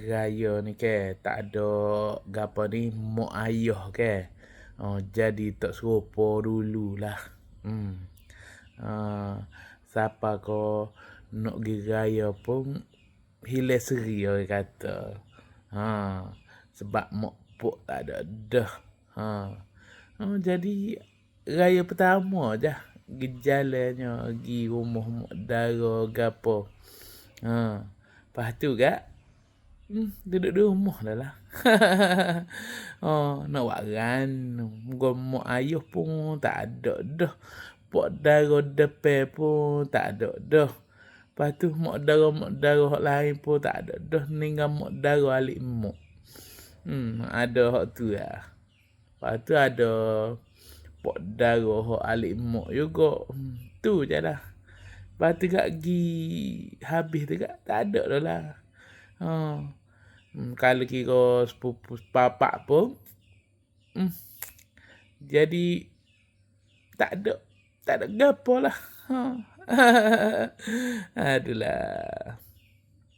raya ni ke tak ada gapo ni mak ayah ke. Jadi tak serupa dululah. Siapa ko nak pergi raya pun hilang seri orang kata. Sebab mak pok tak ada dah. Jadi raya pertama je gejalannya pergi rumah mak dara gapo. Lepas tu kak duduk di rumah dah lah. Nak waran. Muka mak ayah pun tak ada dah. Pak dara depan pun tak ada dah. Lepas tu mak dara hak lain pun tak ada dah. Ninggal mak dara alik mak. Ada hak tu lah. Lepas tu ada pak dara hak alik mak juga. Tu je lah. Lepas tu kak pergi habis tu kak tak ada dah lah. Kalau kira sepupu sepapak pun jadi tak ada gapo lah. Aduh lah.